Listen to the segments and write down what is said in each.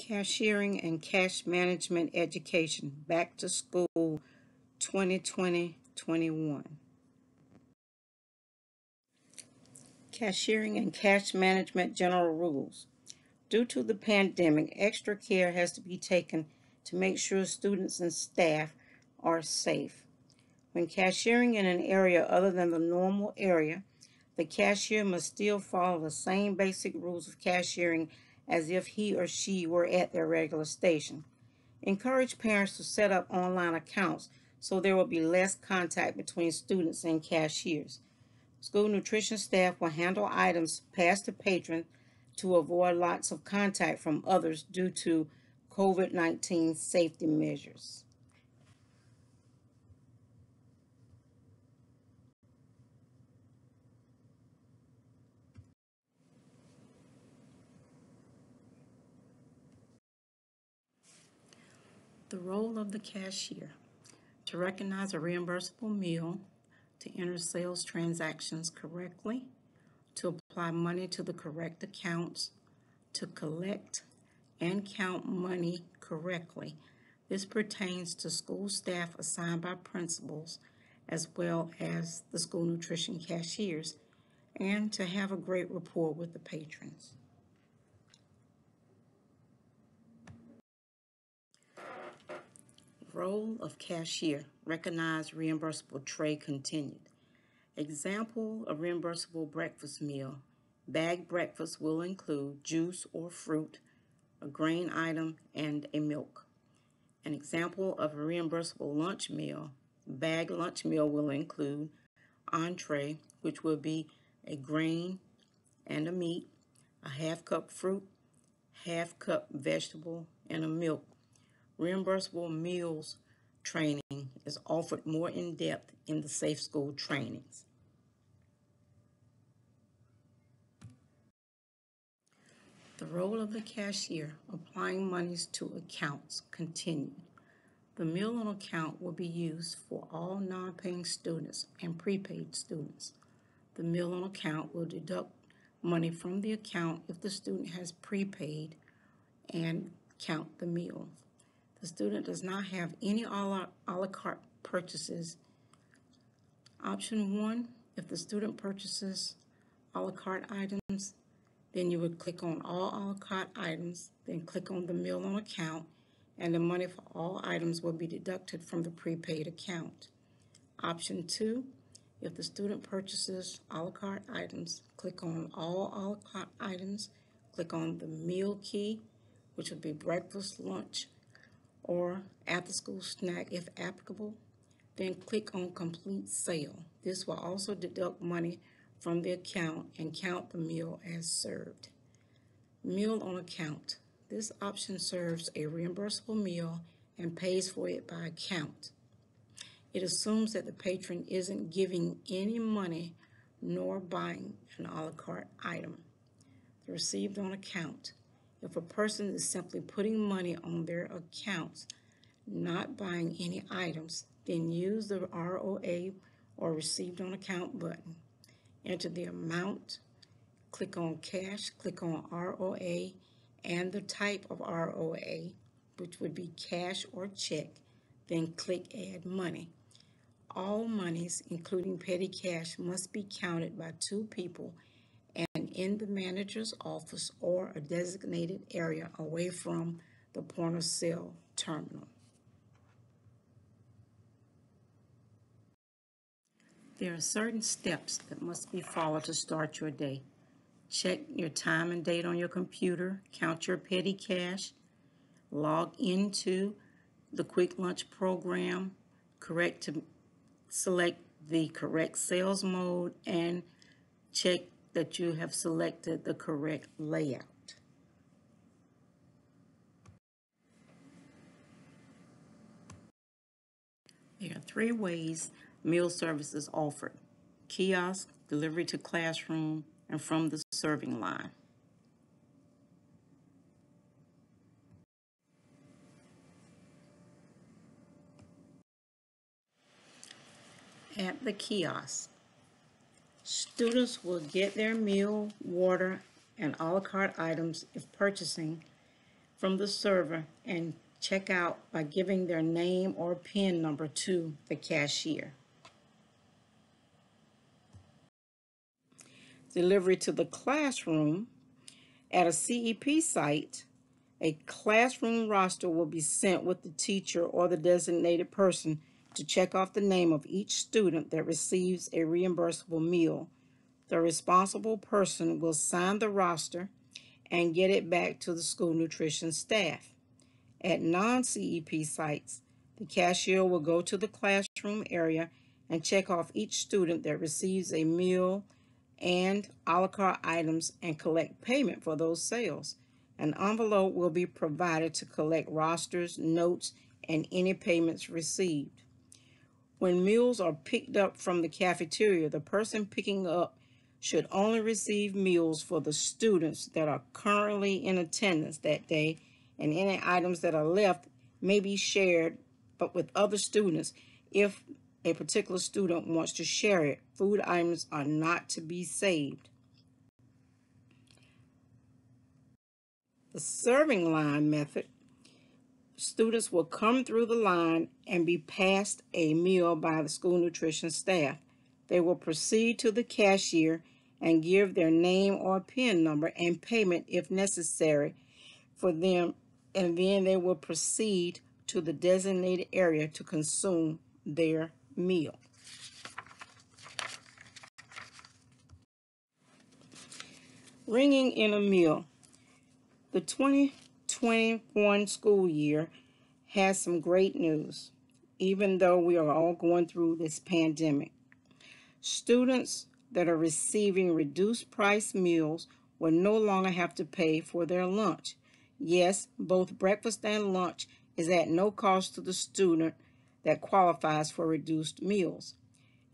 Cashiering and Cash Management Education Back to School 2020-21. Cashiering and Cash Management General Rules. Due to the pandemic, extra care has to be taken to make sure students and staff are safe. When cashiering in an area other than the normal area, the cashier must still follow the same basic rules of cashiering as if he or she were at their regular station. Encourage parents to set up online accounts so there will be less contact between students and cashiers. School nutrition staff will handle items passed to patrons to avoid lots of contact from others due to COVID-19 safety measures. The role of the cashier: to recognize a reimbursable meal, to enter sales transactions correctly, to apply money to the correct accounts, to collect and count money correctly. This pertains to school staff assigned by principals as well as the school nutrition cashiers, and to have a great rapport with the patrons. Role of cashier: recognize reimbursable tray continued. Example of reimbursable breakfast meal: bagged breakfast will include juice or fruit, a grain item, and a milk. An example of a reimbursable lunch meal: bagged lunch meal will include entree, which will be a grain and a meat, a half cup fruit, half cup vegetable, and a milk. Reimbursable meals training is offered more in depth in the Safe School trainings. The role of the cashier: applying monies to accounts continued. The meal on account will be used for all non-paying students and prepaid students. The meal on account will deduct money from the account if the student has prepaid and count the meal. The student does not have any a la carte purchases. Option 1, if the student purchases a la carte items, then you would click on all a la carte items, then click on the meal on account, and the money for all items will be deducted from the prepaid account. Option 2, if the student purchases a la carte items, click on all a la carte items, click on the meal key, which would be breakfast, lunch, or after-school snack if applicable, then click on complete sale. This will also deduct money from the account and count the meal as served. Meal on account: this option serves a reimbursable meal and pays for it by account. It assumes that the patron isn't giving any money nor buying an a la carte item. The received on account: if a person is simply putting money on their accounts, not buying any items, then use the ROA or received on account button. Enter the amount, click on cash, click on ROA and the type of ROA, which would be cash or check, then click add money. All monies, including petty cash, must be counted by 2 people and in the manager's office or a designated area away from the point of sale terminal. There are certain steps that must be followed to start your day. Check your time and date on your computer, count your petty cash, log into the Quick Lunch program, select the correct sales mode, and check that you have selected the correct layout. There are 3 ways meal service is offered: kiosk, delivery to classroom, and from the serving line. At the kiosk, students will get their meal, water, and a la carte items if purchasing from the server and check out by giving their name or PIN number to the cashier. Delivery to the classroom. At a CEP site, a classroom roster will be sent with the teacher or the designated person to check off the name of each student that receives a reimbursable meal. The responsible person will sign the roster and get it back to the school nutrition staff. At non-CEP sites, the cashier will go to the classroom area and check off each student that receives a meal and a la carte items and collect payment for those sales. An envelope will be provided to collect rosters, notes, and any payments received. When meals are picked up from the cafeteria, the person picking up should only receive meals for the students that are currently in attendance that day, and any items that are left may be shared but with other students if a particular student wants to share it. Food items are not to be saved. The serving line method. Students will come through the line and be passed a meal by the school nutrition staff. They will proceed to the cashier and give their name or PIN number and payment if necessary for them, and then they will proceed to the designated area to consume their meal. Ringing in a meal. The 2021 school year has some great news, even though we are all going through this pandemic. Students that are receiving reduced price meals will no longer have to pay for their lunch. Yes, both breakfast and lunch is at no cost to the student that qualifies for reduced meals.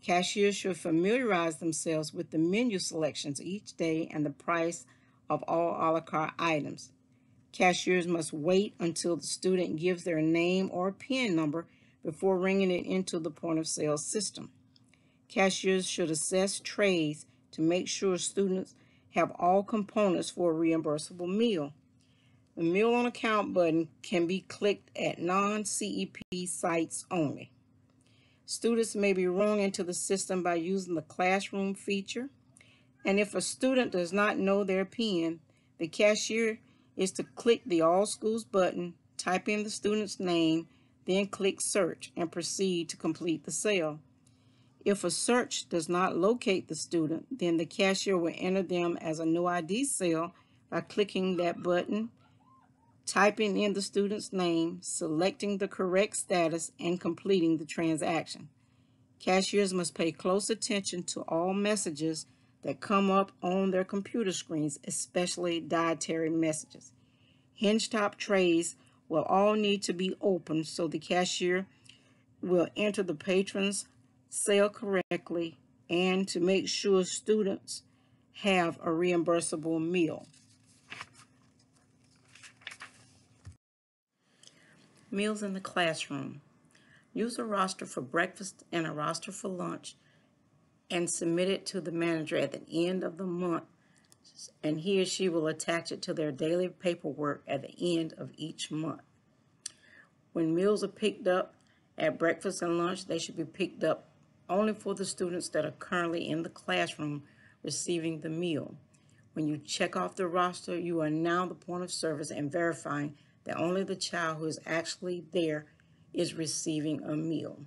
Cashiers should familiarize themselves with the menu selections each day and the price of all a la carte items. Cashiers must wait until the student gives their name or PIN number before ringing it into the point of sale system. Cashiers should assess trays to make sure students have all components for a reimbursable meal. The Meal on Account button can be clicked at non-CEP sites only. Students may be rung into the system by using the classroom feature, and if a student does not know their PIN, the cashier is to click the All Schools button, type in the student's name, then click Search and proceed to complete the sale. If a search does not locate the student, then the cashier will enter them as a no ID sale by clicking that button, typing in the student's name, selecting the correct status, and completing the transaction. Cashiers must pay close attention to all messages that come up on their computer screens, especially dietary messages. Hinge top trays will all need to be opened so the cashier will enter the patron's sale correctly and to make sure students have a reimbursable meal. Meals in the classroom. Use a roster for breakfast and a roster for lunch and submit it to the manager at the end of the month, and he or she will attach it to their daily paperwork at the end of each month. When meals are picked up at breakfast and lunch, they should be picked up only for the students that are currently in the classroom receiving the meal. When you check off the roster, you are now the point of service and verifying that only the child who is actually there is receiving a meal.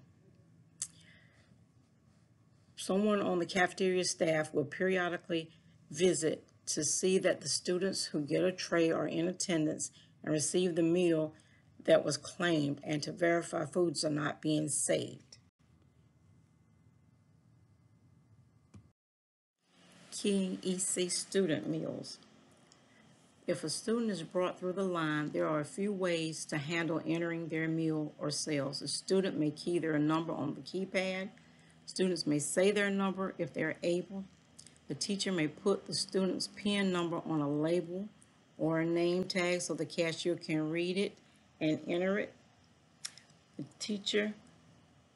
Someone on the cafeteria staff will periodically visit to see that the students who get a tray are in attendance and receive the meal that was claimed, and to verify foods are not being saved. Keying EC student meals. If a student is brought through the line, there are a few ways to handle entering their meal or sales. A student may key their number on the keypad. Students may say their number if they're able. The teacher may put the student's PIN number on a label or a name tag so the cashier can read it and enter it. The teacher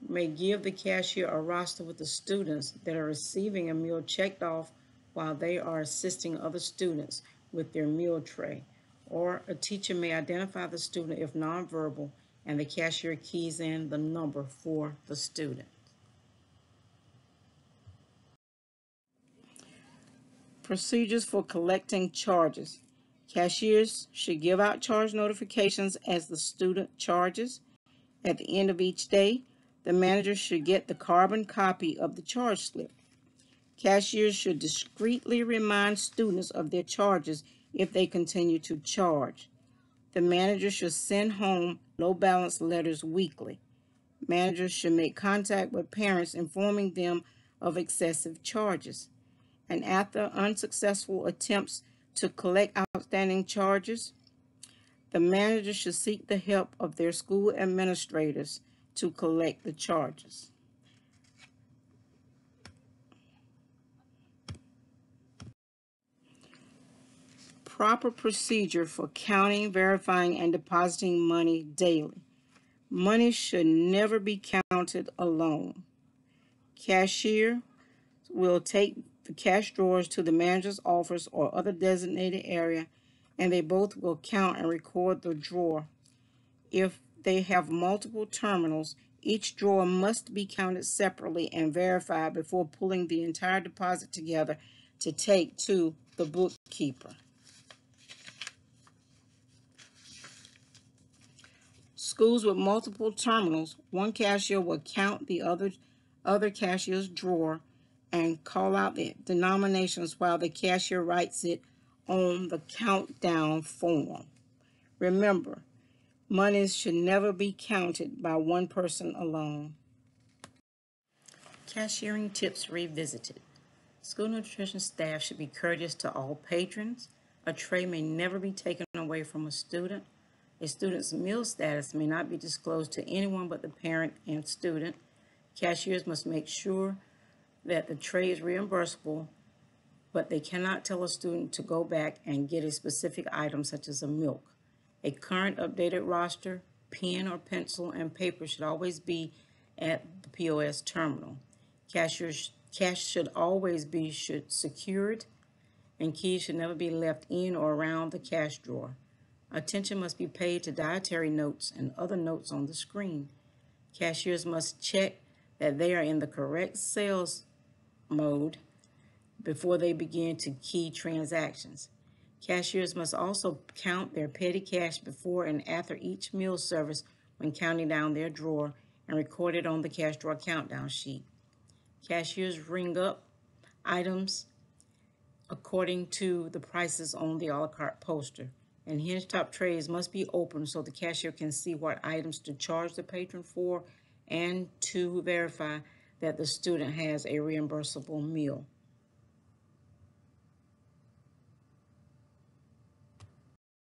may give the cashier a roster with the students that are receiving a meal checked off while they are assisting other students with their meal tray. or a teacher may identify the student if nonverbal, and the cashier keys in the number for the student. Procedures for collecting charges. Cashiers should give out charge notifications as the student charges. At the end of each day, the manager should get the carbon copy of the charge slip. Cashiers should discreetly remind students of their charges if they continue to charge. The manager should send home low balance letters weekly. Managers should make contact with parents informing them of excessive charges. And after unsuccessful attempts to collect outstanding charges, the manager should seek the help of their school administrators to collect the charges. Proper procedure for counting, verifying, and depositing money daily. Money should never be counted alone. Cashier will take the cash drawers to the manager's office or other designated area, and they both will count and record the drawer. If they have multiple terminals, each drawer must be counted separately and verified before pulling the entire deposit together to take to the bookkeeper. Schools with multiple terminals, one cashier will count the other cashier's drawer and call out the denominations while the cashier writes it on the countdown form. Remember, monies should never be counted by one person alone. Cashiering tips revisited. School nutrition staff should be courteous to all patrons. A tray may never be taken away from a student. A student's meal status may not be disclosed to anyone but the parent and student. Cashiers must make sure that the tray is reimbursable, but they cannot tell a student to go back and get a specific item such as a milk. A current updated roster, pen or pencil, and paper should always be at the POS terminal. Cash should always be secured, and keys should never be left in or around the cash drawer. Attention must be paid to dietary notes and other notes on the screen. Cashiers must check that they are in the correct sales mode before they begin to key transactions. Cashiers must also count their petty cash before and after each meal service when counting down their drawer and record it on the cash drawer countdown sheet. Cashiers ring up items according to the prices on the a la carte poster, and hinge top trays must be open so the cashier can see what items to charge the patron for and to verify that the student has a reimbursable meal.